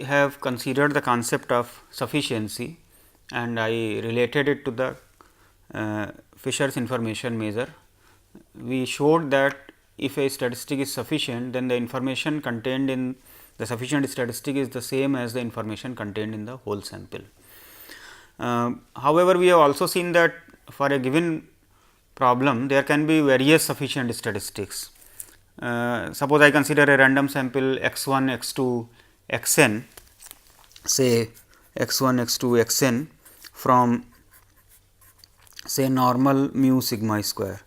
have considered the concept of sufficiency and I related it to the Fisher's information measure. We showed that if a statistic is sufficient, then the information contained in the sufficient statistic is the same as the information contained in the whole sample. However, we have also seen that for a given problem there can be various sufficient statistics. Suppose I consider a random sample x 1, x 2, x n, say x 1, x 2, x n from say normal mu sigma square.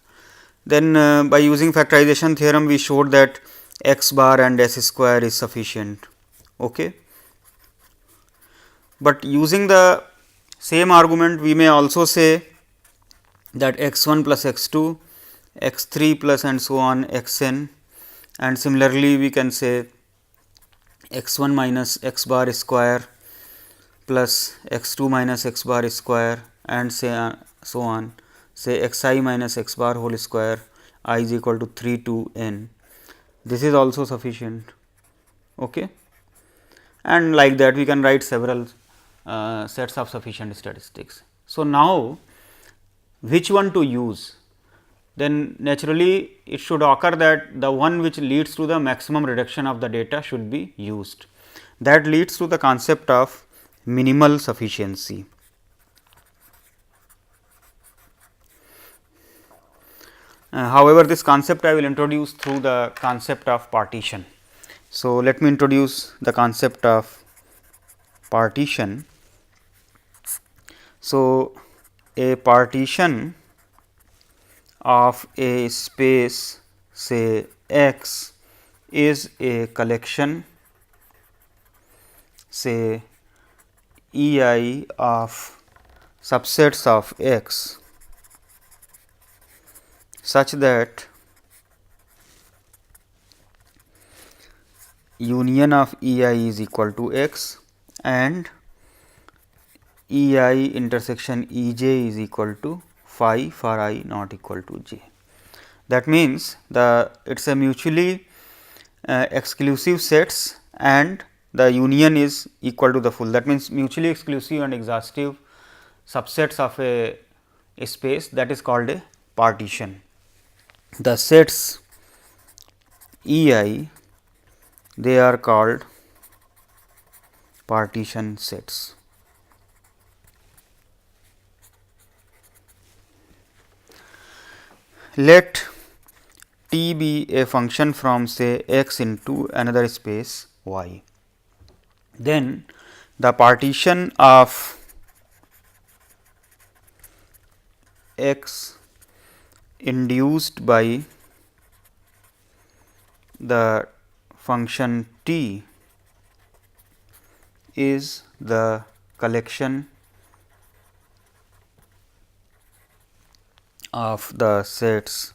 Then by using factorization theorem we showed that x bar and s square is sufficient. Okay. But using the same argument we may also say that x 1 plus x 2, x 3 plus and so on x n, and similarly we can say x 1 minus x bar square plus x 2 minus x bar square and say so on, say x I minus x bar whole square I is equal to 3 to n. This is also sufficient. Okay. And like that we can write several sets of sufficient statistics. So, now which one to use? Then naturally it should occur that the one which leads to the maximum reduction of the data should be used. That leads to the concept of minimal sufficiency. However, this concept I will introduce through the concept of partition. So, let me introduce the concept of partition. So, a partition of a space say X is a collection say E I of subsets of X such that union of E I is equal to X and E I intersection E j is equal to phi for I not equal to j. That means, it is a mutually exclusive sets and the union is equal to the full. That means, mutually exclusive and exhaustive subsets of a space, that is called a partition. The sets E I, they are called partition sets. Let T be a function from say x into another space y. Then the partition of x induced by the function T is the collection of the sets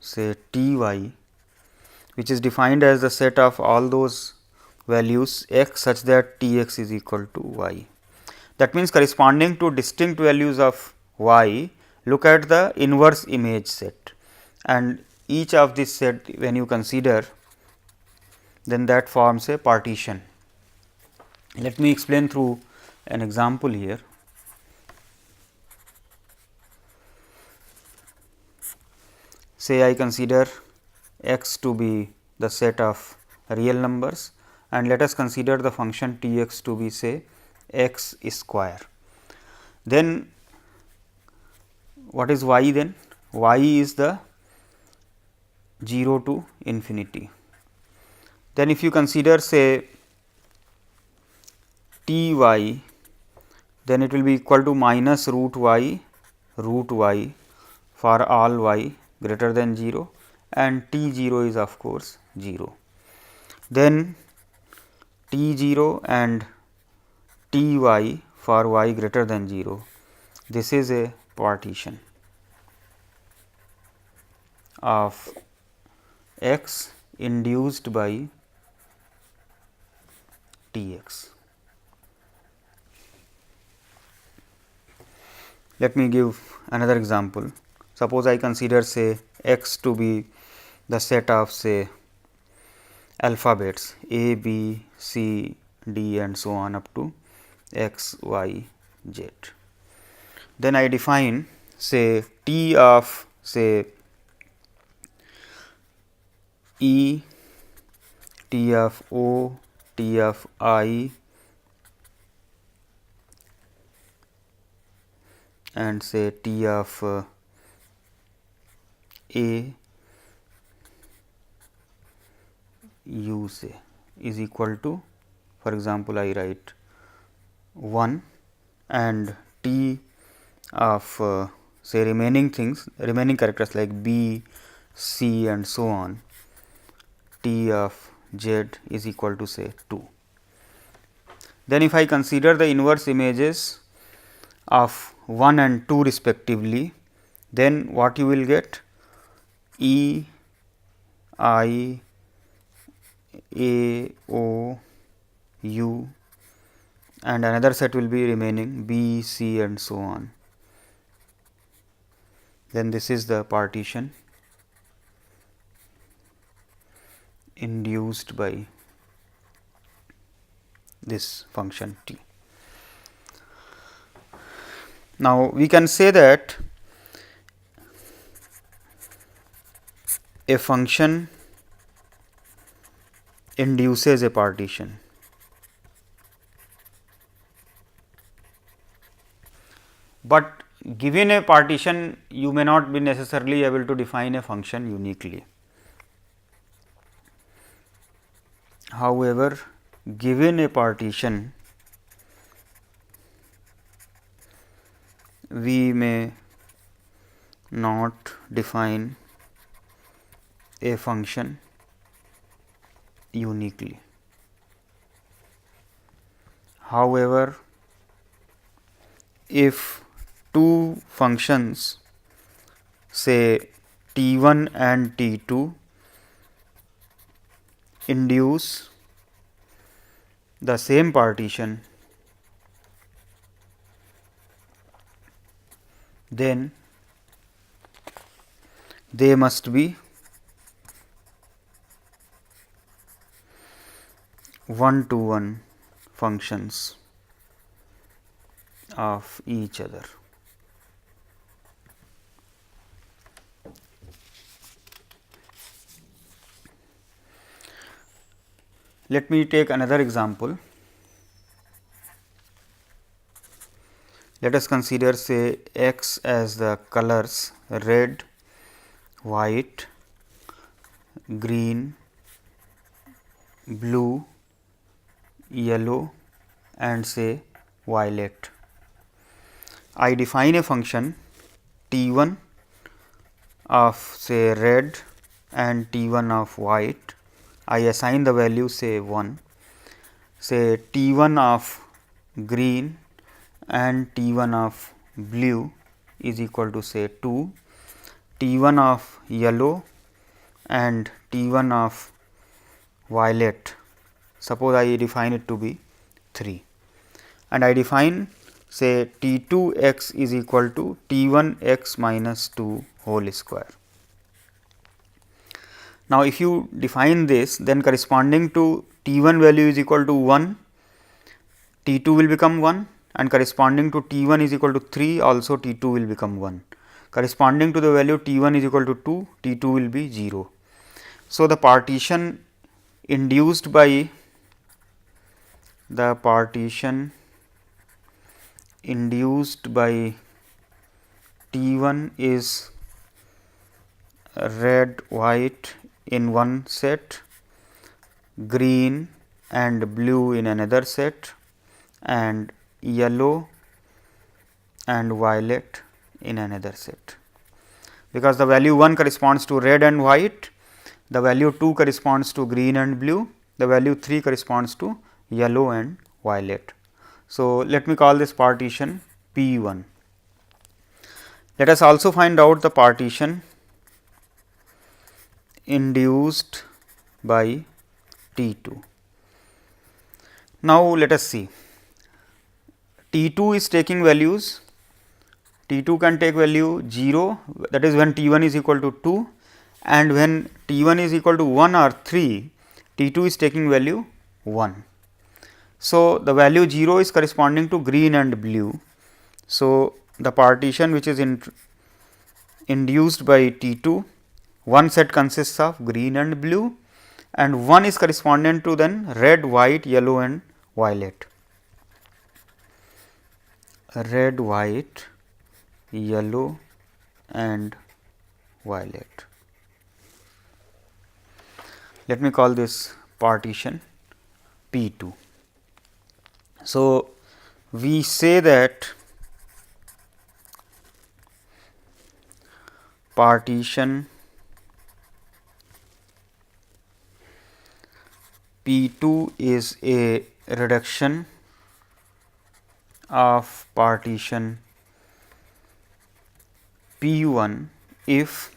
say T y, which is defined as the set of all those values x such that T x is equal to y. That means, corresponding to distinct values of y, look at the inverse image set, and each of this set when you consider, then that forms a partition. Let me explain through an example here. Say I consider x to be the set of real numbers and let us consider the function T x to be say x square. Then what is y then? Y is the 0 to infinity. Then if you consider say T y, then it will be equal to minus root y for all y greater than 0 and T 0 is of course 0. Then T 0 and T y for y greater than 0, this is a partition of x induced by T x. Let me give another example. Suppose I consider say x to be the set of say alphabets A, B, C, D and so on up to x, y, z. Then I define say T of say E, T of O, T of I and say T of A U say is equal to, for example, I write 1 and T of say remaining characters like B, C and so on, T of Z is equal to say 2. Then if I consider the inverse images of 1 and 2 respectively, then what you will get? E, I, A, O, U and another set will be remaining B, C and so on. Then this is the partition induced by this function T. Now, we can say that a function induces a partition. But given a partition, you may not be necessarily able to define a function uniquely. However, given a partition, we may not define a function uniquely. However, if two functions say T1 and T2 induce the same partition, then they must be 1-to-1 functions of each other. Let me take another example. Let us consider say x as the colors red, white, green, blue, yellow and say violet. I define a function T1 of say red and T1 of white. I assign the value say 1, say T1 of green and T1 of blue is equal to say 2, T1 of yellow and T1 of violet, suppose I define it to be 3 and I define say T2 x is equal to T1 x minus 2 whole square. Now, if you define this, then corresponding to T1 value is equal to 1, T2 will become 1 and corresponding to T1 is equal to 3 also T2 will become 1. Corresponding to the value T1 is equal to 2, T2 will be 0. So, the partition induced by T1 is red, white in one set, green and blue in another set and yellow and violet in another set. Because the value 1 corresponds to red and white, the value 2 corresponds to green and blue, the value 3 corresponds to yellow and violet. So, let me call this partition P1. Let us also find out the partition induced by T2. Now, let us see. T2 is taking values, T2 can take value 0, that is when T1 is equal to 2 and when T1 is equal to 1 or 3, T 2 is taking value 1. So, the value 0 is corresponding to green and blue. So, the partition which is induced by T 2, one set consists of green and blue, and one is corresponding to then red, white, yellow and violet. Red, white, yellow and violet. Let me call this partition P 2. So, we say that partition P 2 is a reduction of partition P 1 if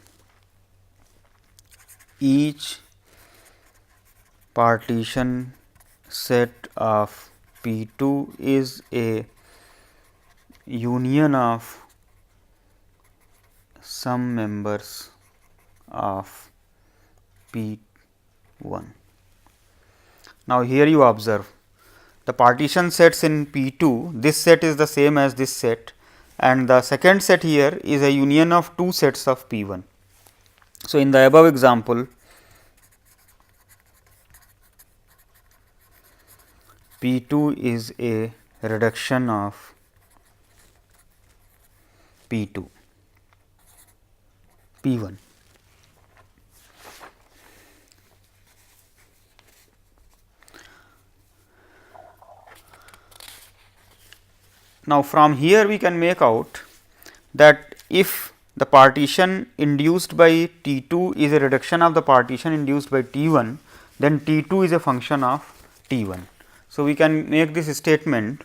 each partition set of P 2 is a union of some members of P 1. Now, here you observe the partition sets in P 2, this set is the same as this set, and the second set here is a union of two sets of P 1. So, in the above example, P 2 is a reduction of P 2, P 1. Now, from here we can make out that if the partition induced by T 2 is a reduction of the partition induced by T 1, then T 2 is a function of T 1. So, we can make this statement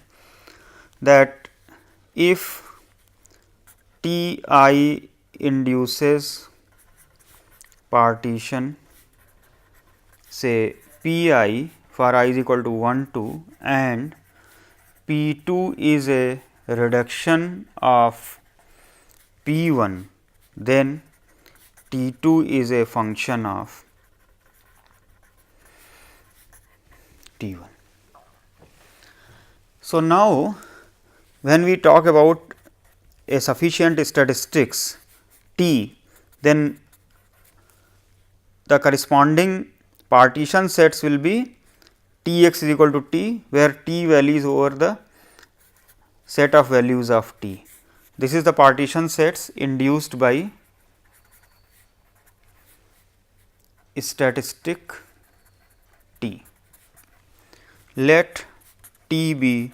that if T I induces partition say P I for I is equal to 1 2 and P 2 is a reduction of P 1, then T 2 is a function of T 1. So, now when we talk about a sufficient statistics T, then the corresponding partition sets will be T x is equal to T, where T values over the set of values of T. This is the partition sets induced by statistic T. Let T be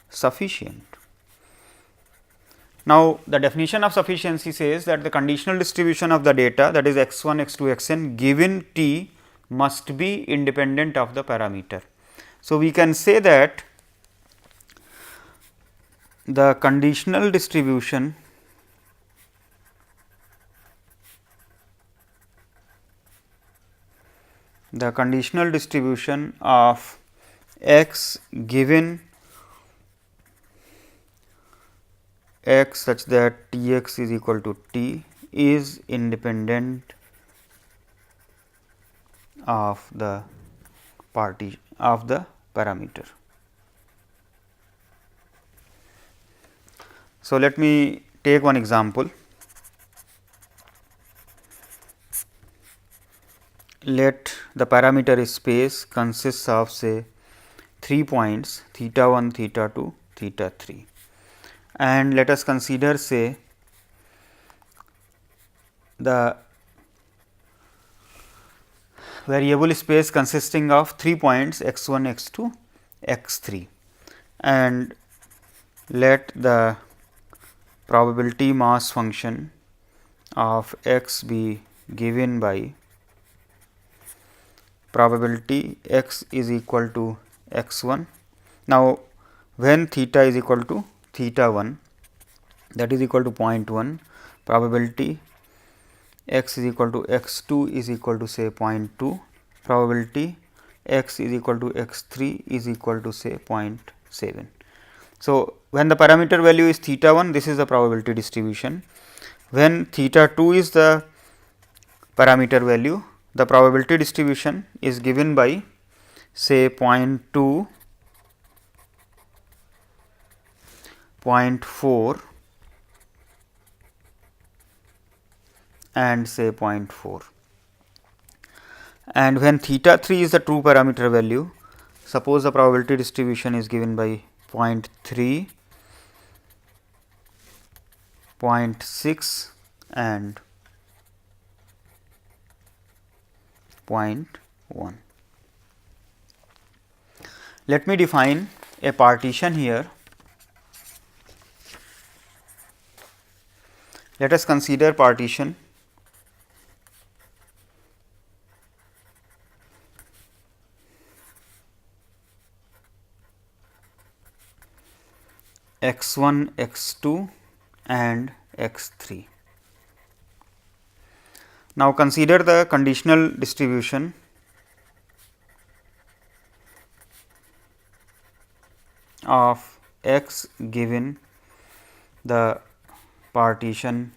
sufficient. Now, the definition of sufficiency says that the conditional distribution of the data, that is x 1, x 2, x n given T must be independent of the parameter. So, we can say that the conditional distribution of x given x such that T x is equal to T is independent of the parameter. So, let me take one example. Let the parameter space consists of say 3 points theta 1, theta 2, theta 3, and let us consider say the variable space consisting of 3 points x 1, x 2, x 3, and let the probability mass function of x be given by probability x is equal to x 1. Now, when theta is equal to theta 1, that is equal to 0.1, probability x is equal to x 2 is equal to say 0.2, probability x is equal to x 3 is equal to say 0.7. So, when the parameter value is theta 1, this is the probability distribution. When theta 2 is the parameter value, the probability distribution is given by say 0.2, 0.4 and say 0.4, and when theta 3 is the true parameter value, suppose the probability distribution is given by 0.3, 0.6 and 0.1. Let me define a partition here. Let us consider partition x1, x2 and x3. Now, consider the conditional distribution of x given the partition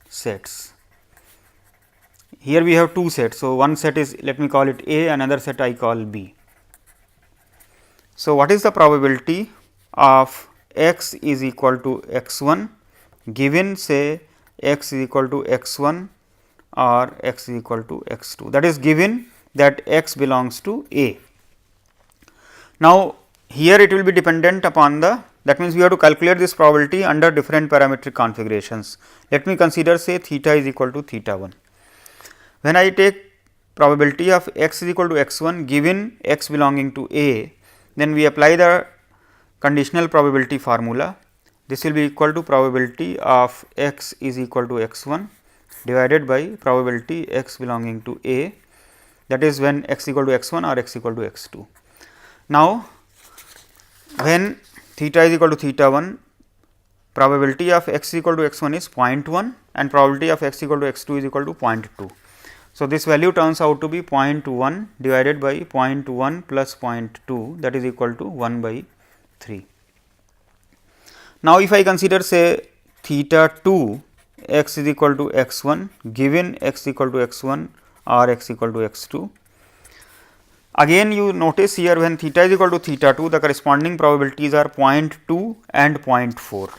sets. Here we have two sets. So, one set is, let me call it A, another set I call B. So, what is the probability of x is equal to x1 given say x is equal to x1 or x is equal to x2, that is given that x belongs to A. Now, here it will be dependent upon the, that means we have to calculate this probability under different parametric configurations. Let me consider say theta is equal to theta 1. When I take probability of x is equal to x1 given x belonging to A, then we apply the conditional probability formula. This will be equal to probability of x is equal to x1 divided by probability x belonging to A, that is when x equal to x1 or x equal to x2. Now, when theta is equal to theta 1, probability of x equal to x1 is 0.1 and probability of x equal to x2 is equal to 0.2. So, this value turns out to be 0.1 divided by 0.1 plus 0.2, that is equal to 1 by 3. Now, if I consider say theta 2 x is equal to x1 given x equal to x1 or x equal to x2, again you notice here when theta is equal to theta 2, the corresponding probabilities are 0.2 and 0.4.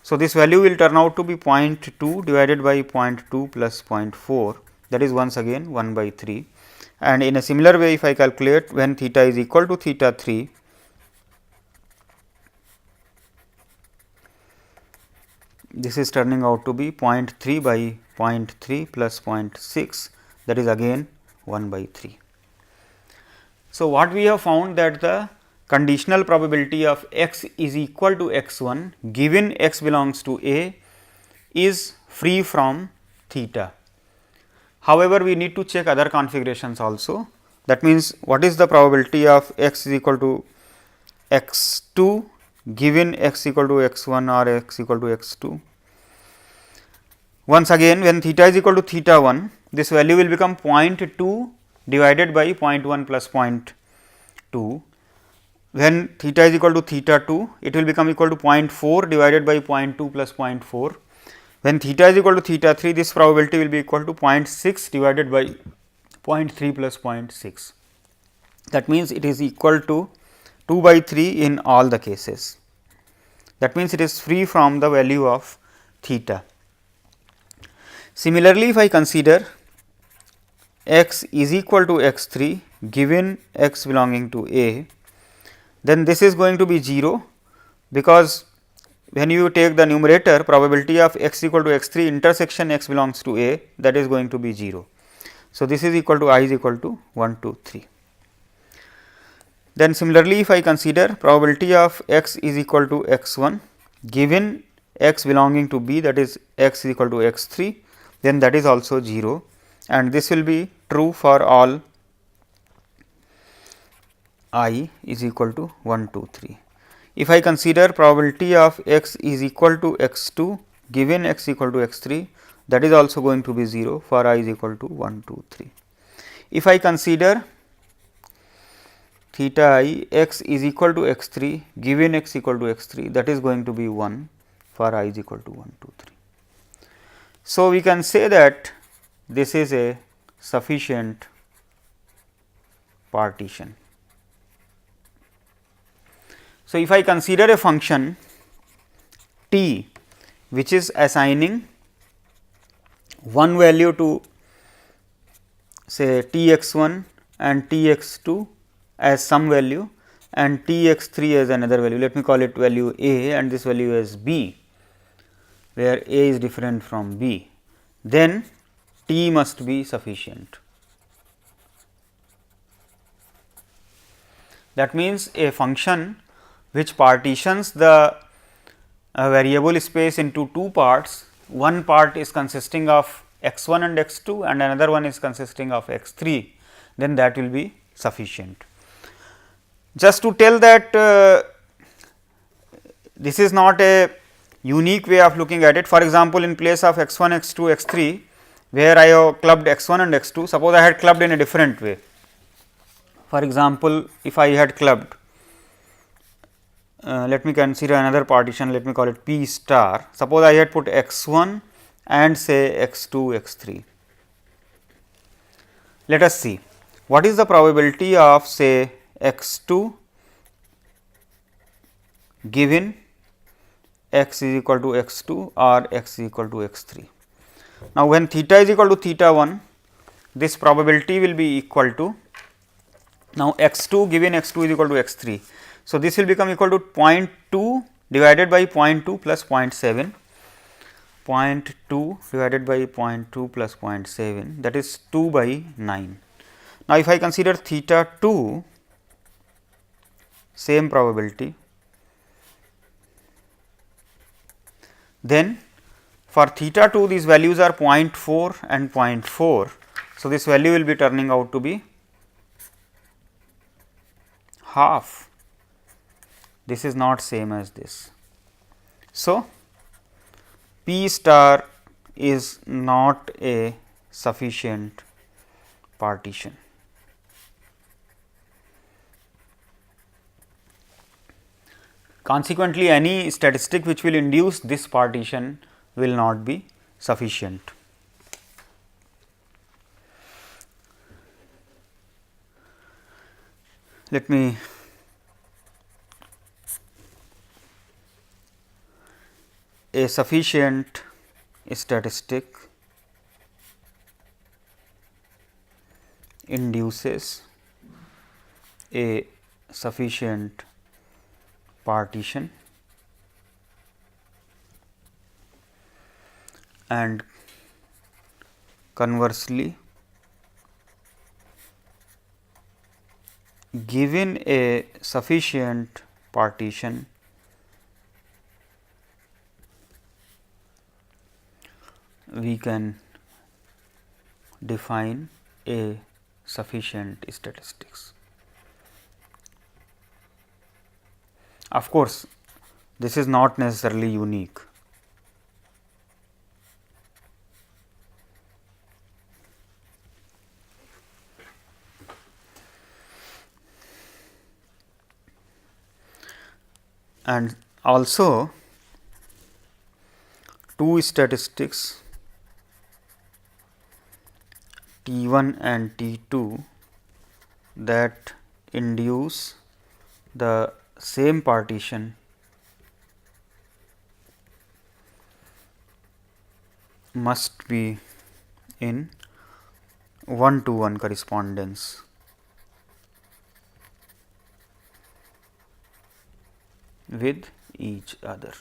So, this value will turn out to be 0.2 divided by 0.2 plus 0.4, that is once again 1 by 3, and in a similar way if I calculate when theta is equal to theta 3, this is turning out to be 0.3 by 0.3 plus 0.6, that is again 1 by 3. So, what we have found that the conditional probability of x is equal to x1 given x belongs to A is free from theta. However, we need to check other configurations also. That means, what is the probability of x is equal to x2 given x equal to x1 or x equal to x2. Once again when theta is equal to theta 1, this value will become 0.2 divided by 0.1 plus 0.2. When theta is equal to theta 2, it will become equal to 0.4 divided by 0.2 plus 0.4. When theta is equal to theta 3, this probability will be equal to 0.6 divided by 0.3 plus 0.6. That means, it is equal to 2 by 3 in all the cases. That means, it is free from the value of theta. Similarly, if I consider x is equal to x3 given x belonging to A, then this is going to be 0, because when you take the numerator probability of x equal to x3 intersection x belongs to A, that is going to be 0. So, this is equal to I is equal to 1, 2, 3. Then similarly, if I consider probability of x is equal to x1 given x belonging to B, that is x is equal to x3, then that is also 0, and this will be true for all I is equal to 1, 2, 3. If I consider probability of x is equal to x2 given x equal to x3, that is also going to be 0 for I is equal to 1, 2, 3. If I consider theta I x is equal to x3 given x equal to x3, that is going to be 1 for I is equal to 1, 2, 3. So, we can say that this is a sufficient partition. So, if I consider a function t which is assigning one value to say t x 1 and t x 2 as some value and t x 3 as another value, let me call it value a and this value as b, where a is different from b, then t must be sufficient. That means, a function which partitions the variable space into two parts, one part is consisting of x 1 and x 2 and another one is consisting of x 3, then that will be sufficient. Just to tell that this is not a unique way of looking at it. For example, in place of x 1, x 2, x 3, where I have clubbed x 1 and x 2, suppose I had clubbed in a different way. For example, if I had clubbed, let me consider another partition, let me call it p star. Suppose I had put x 1 and say x 2, x 3. Let us see what is the probability of say x 2 given x is equal to x 2 or x is equal to x 3. Now, when theta is equal to theta 1, this probability will be equal to, now x 2 given x 2 is equal to x 3. So, this will become equal to 0.2 divided by 0.2 plus 0.7, 0.2 divided by 0.2 plus 0.7, that is 2 by 9. Now, if I consider theta 2, same probability, then for theta 2 these values are 0.4 and 0.4. So, this value will be turning out to be half. This is not same as this. So, p star is not a sufficient partition. Consequently, any statistic which will induce this partition will not be sufficient. Let me a sufficient statistic induces a sufficient partition and conversely, given a sufficient partition, we can define a sufficient statistics. Of course, this is not necessarily unique. And also, two statistics T 1 and T 2 that induce the same partition must be in 1-to-1 correspondence with each other.